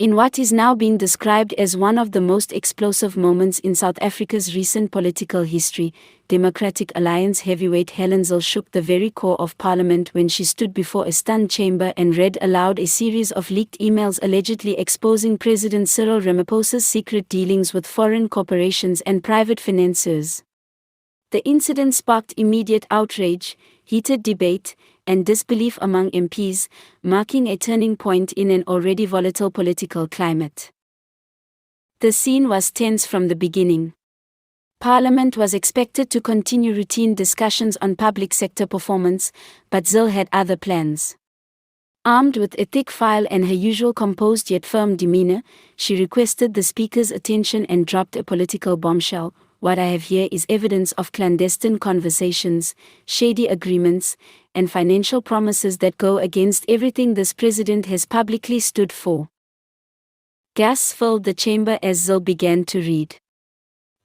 In what is now being described as one of the most explosive moments in South Africa's recent political history, Democratic Alliance heavyweight Helen Zille shook the very core of Parliament when she stood before a stunned chamber and read aloud a series of leaked emails allegedly exposing President Cyril Ramaphosa's secret dealings with foreign corporations and private financiers. The incident sparked immediate outrage, heated debate, and disbelief among MPs, marking a turning point in an already volatile political climate. The scene was tense from the beginning. Parliament was expected to continue routine discussions on public sector performance, but Zille had other plans. Armed with a thick file and her usual composed yet firm demeanor, she requested the Speaker's attention and dropped a political bombshell. What I have here is evidence of clandestine conversations, shady agreements, and financial promises that go against everything this president has publicly stood for. Gasps filled the chamber as Zille began to read.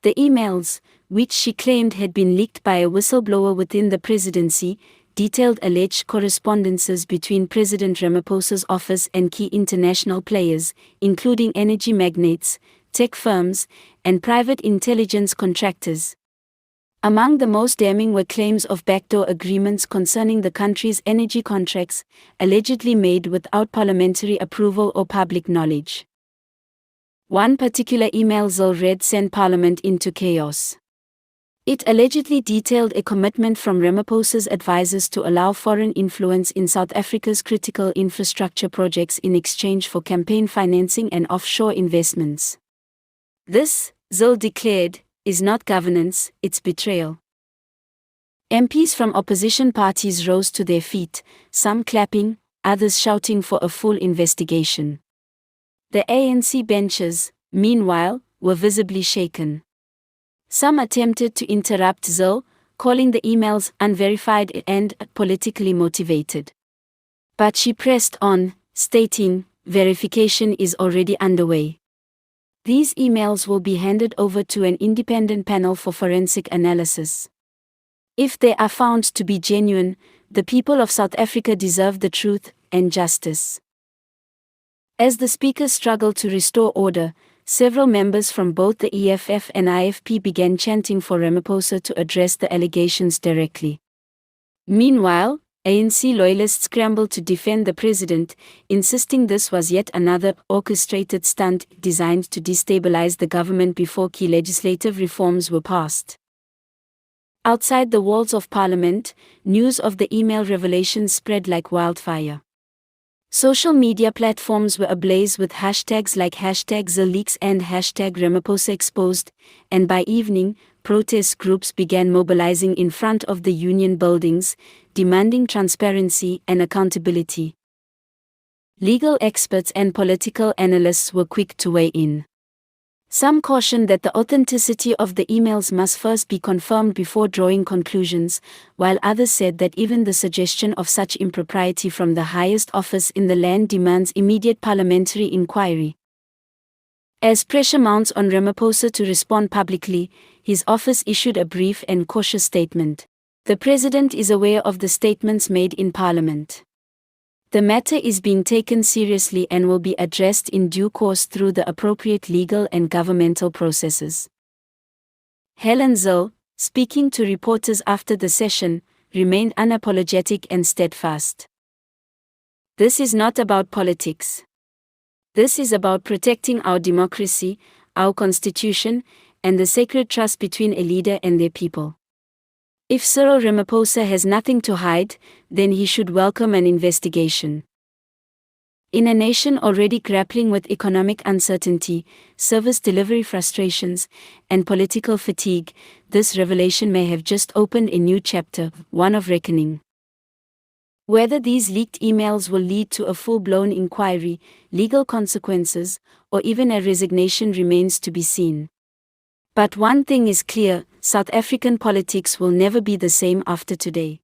The emails, which she claimed had been leaked by a whistleblower within the presidency, detailed alleged correspondences between President Ramaphosa's office and key international players, including energy magnates, tech firms, and private intelligence contractors. Among the most damning were claims of backdoor agreements concerning the country's energy contracts, allegedly made without parliamentary approval or public knowledge. One particular email Zille read sent Parliament into chaos. It allegedly detailed a commitment from Ramaphosa's advisors to allow foreign influence in South Africa's critical infrastructure projects in exchange for campaign financing and offshore investments. This, Zille declared, is not governance, it's betrayal. MPs from opposition parties rose to their feet, some clapping, others shouting for a full investigation. The ANC benches, meanwhile, were visibly shaken. Some attempted to interrupt Zille, calling the emails unverified and politically motivated. But she pressed on, stating, verification is already underway. These emails will be handed over to an independent panel for forensic analysis. If they are found to be genuine, the people of South Africa deserve the truth and justice. As the Speaker struggled to restore order, several members from both the EFF and IFP began chanting for Ramaphosa to address the allegations directly. Meanwhile, ANC loyalists scrambled to defend the president, insisting this was yet another orchestrated stunt designed to destabilize the government before key legislative reforms were passed. Outside the walls of Parliament, news of the email revelations spread like wildfire. Social media platforms were ablaze with hashtags like #ZilleLeaks and #RamaphosaExposed, and by evening, protest groups began mobilizing in front of the union buildings, demanding transparency and accountability. Legal experts and political analysts were quick to weigh in. Some cautioned that the authenticity of the emails must first be confirmed before drawing conclusions, while others said that even the suggestion of such impropriety from the highest office in the land demands immediate parliamentary inquiry. As pressure mounts on Ramaphosa to respond publicly, his office issued a brief and cautious statement. The President is aware of the statements made in Parliament. The matter is being taken seriously and will be addressed in due course through the appropriate legal and governmental processes. Helen Zille, speaking to reporters after the session, remained unapologetic and steadfast. This is not about politics. This is about protecting our democracy, our constitution, and the sacred trust between a leader and their people. If Cyril Ramaphosa has nothing to hide, then he should welcome an investigation. In a nation already grappling with economic uncertainty, service delivery frustrations, and political fatigue, this revelation may have just opened a new chapter, one of reckoning. Whether these leaked emails will lead to a full-blown inquiry, legal consequences, or even a resignation remains to be seen. But one thing is clear, South African politics will never be the same after today.